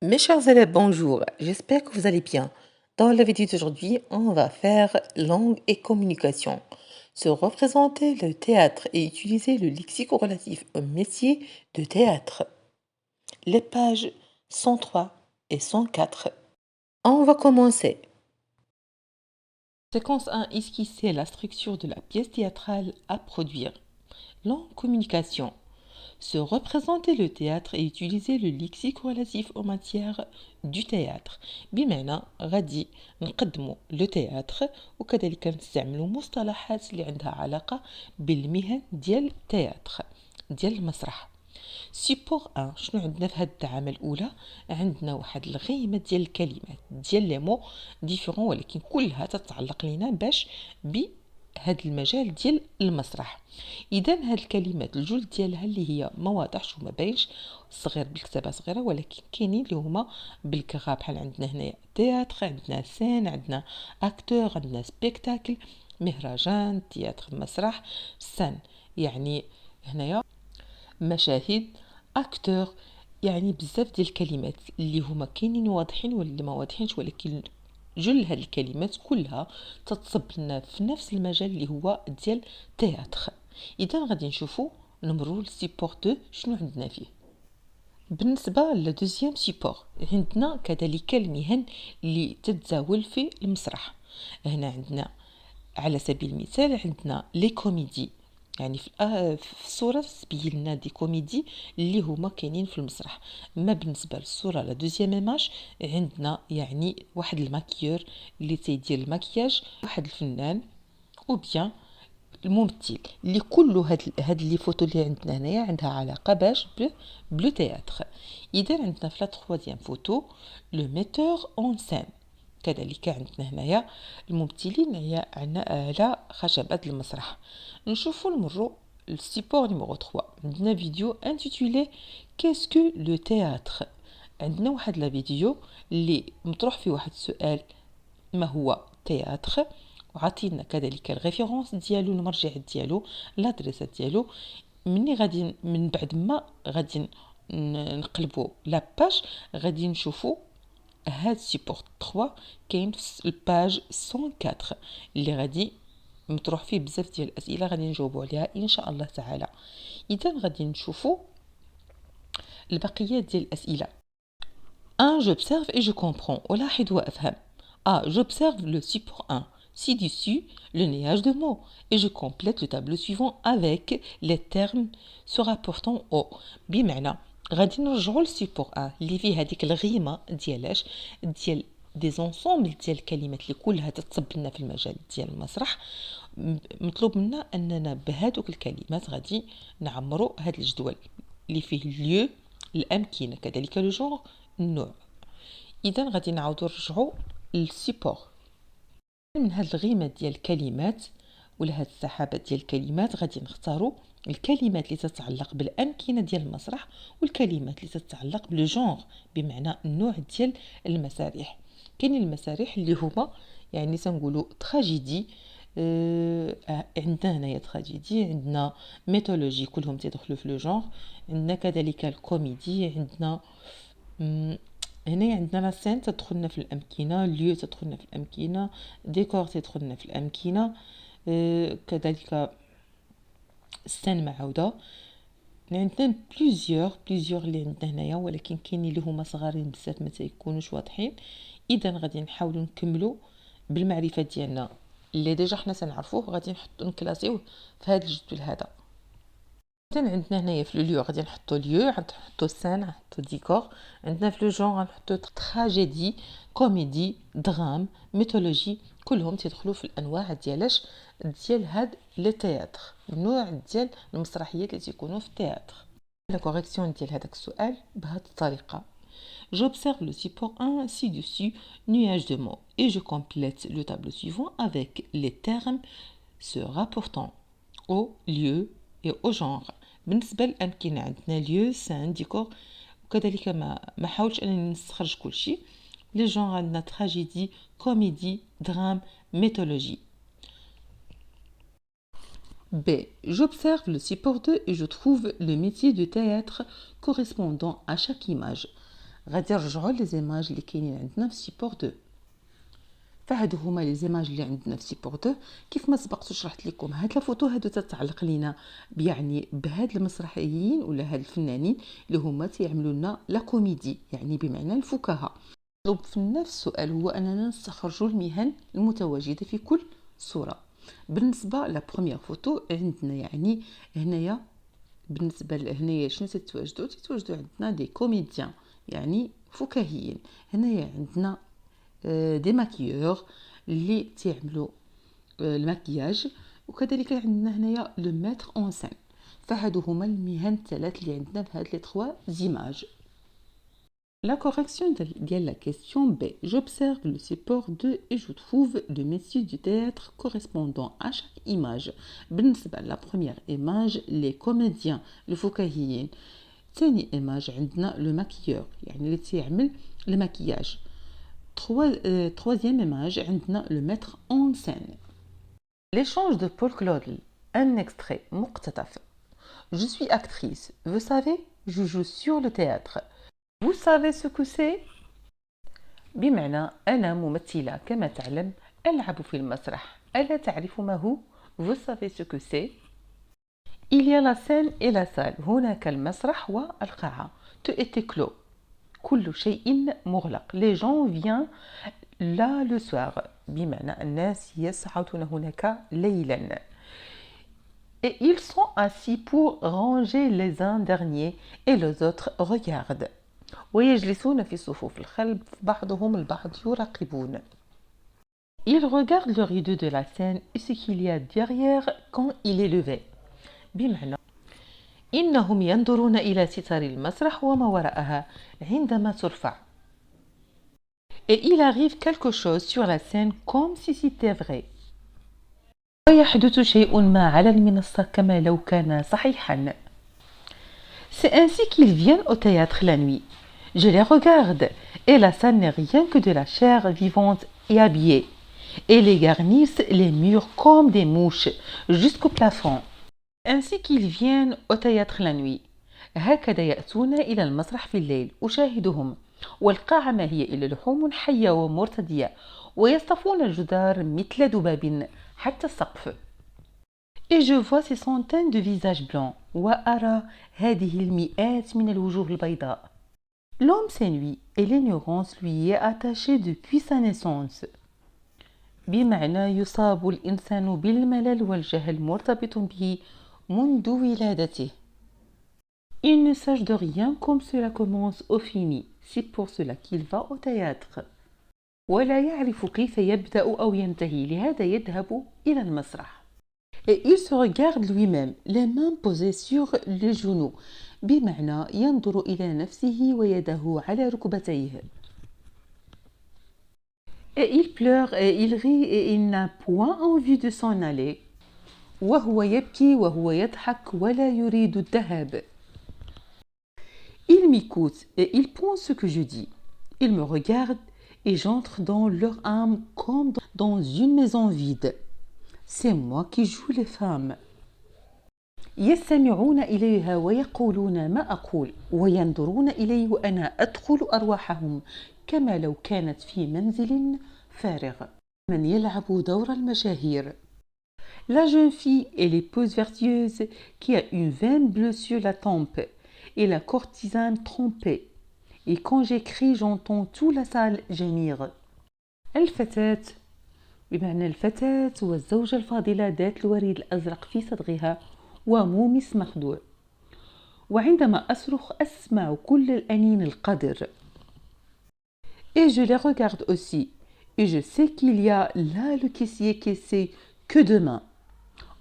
Mes chers élèves, bonjour. J'espère que vous allez bien. Dans la vidéo d'aujourd'hui, on va faire langue et communication. Se représenter le théâtre et utiliser le lexique relatif au métier de théâtre. Les pages 103 et 104. On va commencer. Séquence 1. Esquisser la structure de la pièce théâtrale à produire. Langue communication. Se représenter le théâtre et utiliser le lexique relatif aux matières du théâtre. بمعنى غادي نقدموا لو تhéâtre وكذلك نستعملوا مصطلحات اللي عندها علاقة بالمهن ديال التhéâtre ديال المسرح. سيبور 1 شنو عندنا في هاد الدعامة الأولى؟ عندنا واحد الغيمة ديال الكلمات ديال لي مو ديفيرون ولكن كلها تتعلق لينا باش بهاد المجال ديال المسرح. اذا هاد الكلمات الجل ديالها اللي هي ما واضحش وما باينش صغير بالكتابه صغيره ولكن كاينين اللي هما بالكغا بحال عندنا هنايا تياتر عندنا سين عندنا اكتور عندنا سبيكتاكل مهرجان تياتر مسرح سان يعني هنايا مشاهد اكتور يعني بزاف ديال الكلمات اللي هما كاينين واضحين واللي ما واضحينش ولكن جل هاد الكلمات كلها تتصب لنا في نفس المجال اللي هو ديال تياتر. اذا غادي نشوفوا نمروا للسيبور 2 شنو عندنا فيه. بالنسبه للدوزيام سيبور عندنا كذلك المهن اللي تتزاول في المسرح. هنا عندنا على سبيل المثال عندنا لي كوميدي يعني في الصوره تبين لنا دي كوميدي اللي هما كاينين في المسرح. اما بالنسبه للصوره لا دوزيام ايماج عندنا يعني واحد الماكيور اللي تيدير المكياج واحد الفنان او بيان الممثل اللي كل هاد لي فوتو اللي عندنا هنايا عندها علاقه باش بلو تياتر. اذا عندنا في لا تروازيام فوتو لو ميتور اون سين كذلك عندنا هنايا الممثلين على خشبة المسرح. نشوفوا نمروا السيبور نيميرو 3 عندنا فيديو انتيتولي كاسكو لو تياتر. عندنا واحد لا فيديو اللي مطروح فيه واحد السؤال ما هو تياتر وعطينا كذلك الريفيرونس ديالو المرجع ديالو لادريس ديالو. مني غادي من بعد ما غادي نقلبوا لاباج غادي نشوفوا هاد سيبور 3 كاين في الباج 104 اللي غادي مطروح فيه بزاف ديال الاسئله غادي نجاوبوا عليها ان شاء الله تعالى. اذا غادي نشوفوا البقيه ديال الاسئله. 1 j'observe et je comprends ألاحظ وأفهم. j'observe le support 1 ci-dessus le nuage de mots et je complète le tableau suivant avec les termes se rapportant au. بمعنى غادي نرجعوا للسيبور 1 اللي فيه هذيك الغيمه ديالاش ديال دي زونسومبل ديال الكلمات اللي كلها تتصب لنا في المجال ديال المسرح. مطلوب منا اننا بهذوك الكلمات غادي نعمروا هذا الجدول اللي فيه ليو الامكنه كذلك لو جونغ النوع. اذا غادي نعاودوا نرجعوا للسيبور من هاد الغيمه ديال الكلمات ولا هاد السحابه ديال الكلمات غادي نختاروا الكلمات اللي تتعلق بالامكنه ديال المسرح والكلمات اللي تتعلق بالجونغ بمعنى النوع ديال المسارح. كاينين المسارح اللي هما يعني تنقولوا تراجيدي عندنا هنايا تراجيدي عندنا ميثولوجي كلهم تيدخلوا في لو جونغ. عندنا كذلك الكوميدي عندنا هنا عندنا لا سين تدخلنا في الامكنه ليو تدخلنا في الامكنه ديكور تدخلنا في الامكنه كذلك السين معوده. عندنا بليزيور اللي عندنا هنايا ولكن كاينين اللي هما صغارين بزاف ما تيكونوش واضحين. اذا غادي نحاولوا نكملوا بالمعرفه ديالنا اللي ديجا حنا تنعرفوه غادي نحطو نكلاسيوه في هذا الجدول هذا. اذا عندنا هنايا في لو غادي نحطو ليو غنحطو سين نحطو ديكور. عندنا في لو جون غنحطو تراجيدي كوميدي درام ميثولوجي كلهم تيدخلوا في الانواع ديالاش ديال هاد لو تياتر النوع ديال المسرحيات اللي تيكونوا في التياتر. لا كوريكسيون ديال هذاك السؤال بهذه الطريقه. J'observe le support 1 ci-dessus, nuage de mots, et je complète le tableau suivant avec les termes se rapportant au lieu et au genre. بالنسبة للأمكنة عندنا lieu, scène, décor وكذلك ما حاولش أنني نستخرج كل شيء. Les genres عندنا tragédie, comédie, drame, mythologie. B. J'observe le support 2 et je trouve le métier de théâtre correspondant à chaque image. غادي نرجعوا لي زيماج اللي كاينين عندنا في سيبور 2. فهادو هما لي زيماج اللي عندنا في سيبور 2. كيف ما سبقت شرحت لكم، هاد الفوتو هادو تتعلق لينا يعني بهاد المسرحيين ولا هاد الفنانين اللي هما تيعملوا لنا لا كوميدي، يعني بمعنى الفكاهه. المطلوب في نفس السؤال هو اننا نستخرجوا المهن المتواجده في كل صوره. بالنسبه لا بروميير فوتو عندنا يعني هنايا، بالنسبه لهنايا شنو تتواجدوا عندنا دي كوميديان يعني فكاهيين. هنايا عندنا دي ماكيور اللي تعملوا المكياج، وكذلك عندنا هنايا لو ماتر اون سين. فهادو هما المهن الثلاث اللي عندنا في هاد لي 3 زيماج. La correction de la question B. J'observe le support 2 et je trouve le métier du théâtre correspondant à chaque image. بالنسبة la première image les comédiens الفكاهيين. ثاني image عندنا le maquilleur يعني اللي تيعمل المكياج. Troisième image عندنا le maître en scène. L'échange de Paul Claudel. Un extrait مقتطف. Je suis actrice. Vous savez, je joue sur le théâtre. Vous savez ce que c'est؟ بمعنى أنا ممثلة كما تعلم، ألعب في المسرح. ألا تعرف ما هو؟ Vous savez ce que c'est؟ Il y a la scène et la salle. هناك المسرح والقاعة. Tout est clos. كل شيء مغلق. Les gens viennent là le soir. بمعنى الناس يصعدون هناك ليلا. Et ils sont assis pour ranger les uns derniers et les autres regardent. ويجلسون في صفوف الخلف، بعضهم البعض يراقبون. Ils regardent le rideau de la scène et ce qu'il y a derrière quand il est levé. بمعنى إنهم ينظرون إلى ستار المسرح وما وراءها عندما ترفع. Et il arrive quelque chose sur la scène comme si c'était vrai. ويحدث شيء ما على المنصة كما لو كان صحيحا. C'est ainsi qu'ils viennent au théâtre la nuit. Je les regarde et la salle n'est rien que de la chair vivante et habillée. Et les garnissent les murs comme des mouches jusqu'au plafond. Ainsi qu'ils viennent au théâtre la nuit. هكذا يأتون إلى المسرح في الليل. أشاهدهم والقاعة ما هي إلا لحوم حية ومرتدية، ويصطفون الجدار مثل ذباب حتى السقف. Et je vois ces centaines de visages blancs. وأرى هذه المئات من الوجوه البيضاء. L'homme s'ennuie et l'ignorance lui est attachée depuis sa naissance. بمعنى يصاب الإنسان بالملل والجهل مرتبط به منذ ولادته. Il ne sache de rien comme cela commence au fini. C'est pour cela qu'il va au théâtre. ولا يعرف كيف يبدأ أو ينتهي، لهذا يذهب إلى المسرح. Et il se regarde lui-même, les mains posées sur les genoux. بمعنى ينظر إلى نفسه ويده على ركبتيه. Et il pleure et il rit et il n'a point envie de s'en aller. وهو يبكي وهو يضحك ولا يريد الذهاب. Il m'écoute et il pense ce que je dis. Il me regarde et j'entre dans leur âme comme dans une maison vide. C'est moi qui joue les femmes. يستمعون إليها ويقولون ما أقول، وينظرون إلي وأنا أدخل أرواحهم كما لو كانت في منزل فارغ. من يلعب دور المشاهير. La jeune fille est l'épouse vertueuse qui a une veine bleue sur la tempe et la courtisane trompée. Et quand j'écris, j'entends toute la salle gémir. الفتاة بمعنى الفتاة والزوجة الفاضلة ذات الوريد الأزرق في صدغها ومومس مخدوع. وعندما أصرخ أسمع كل الأنين القذر. Et je les regarde aussi. Et je sais qu'il y a là le caissier qui sait que demain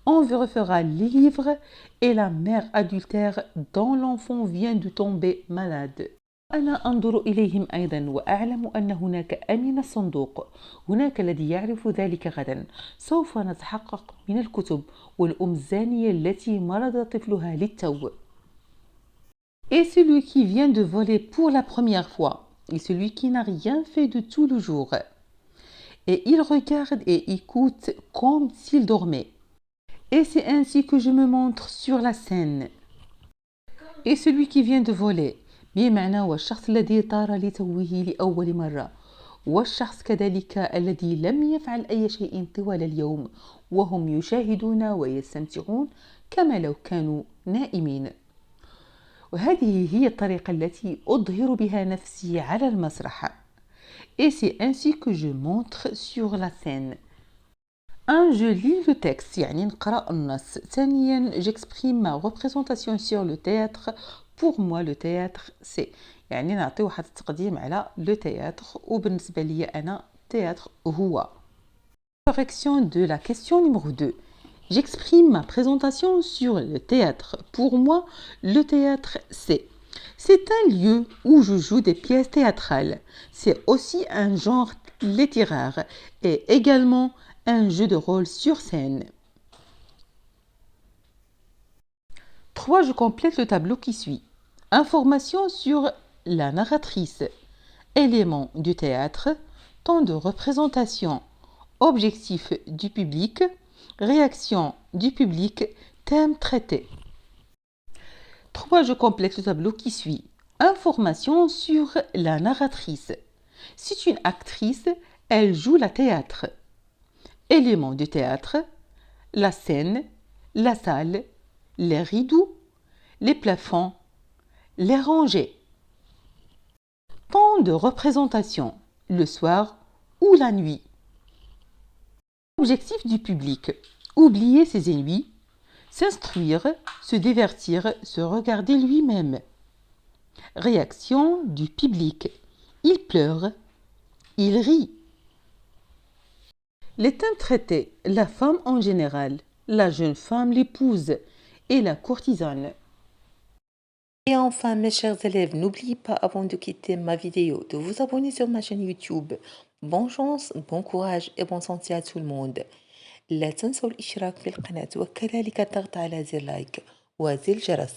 on vérifiera les livres et la mère adultère dont l'enfant vient de tomber malade. أنا أنظر إليهم أيضا وأعلم أن هناك أمين الصندوق، هناك الذي يعرف ذلك غدا. سوف نتحقق من الكتب والأم الزانية التي مرض طفلها للتو. Et celui qui vient de voler pour la première fois, et celui qui n'a rien fait de tout le jour. Et il regarde et écoute comme s'il dormait. Et c'est ainsi que je me montre sur la scène. Et celui qui vient de voler, بمعنى والشخص الذي طار لتوه لأول مرة، والشخص كذلك الذي لم يفعل أي شيء طوال اليوم وهم يشاهدون ويستمتعون كما لو كانوا نائمين. وهذه هي الطريقة التي أظهر بها نفسي على المسرح. Et c'est ainsi que je montre sur la scène. Un, je lis le texte يعني نقرأ النص. ثانيا j'exprime ma représentation sur le théâtre. Pour moi le théâtre c'est يعني نعطي واحد التقديم على le théâtre وبالنسبة لي أنا théâtre هو. Correction de la question numéro 2. J'exprime ma présentation sur le théâtre. Pour moi, le théâtre, c'est un lieu où je joue des pièces théâtrales. C'est aussi un genre littéraire et également un jeu de rôle sur scène. 3. Je complète le tableau qui suit. Information sur la narratrice. Éléments du théâtre. Temps de représentation. Objectif du public. Réaction du public. Thème traité. 3. Je complète le tableau qui suit. Information sur la narratrice. C'est une actrice, elle joue le théâtre. Éléments du théâtre, la scène, la salle, les rideaux, les plafonds, les rangées. Temps de représentation, le soir ou la nuit. Objectif du public, oublier ses ennuis, s'instruire, se divertir, se regarder lui-même. Réaction du public, il pleure, il rit. Les thèmes traités, la femme en général, la jeune femme, l'épouse et la courtisane. Et enfin, mes chers élèves, n'oubliez pas avant de quitter ma vidéo de vous abonner sur ma chaîne YouTube. Bonne chance, bon courage et bonne santé à tout le monde. لا تنسوا الاشتراك في القناة وكذلك الضغط على زر لايك وزر الجرس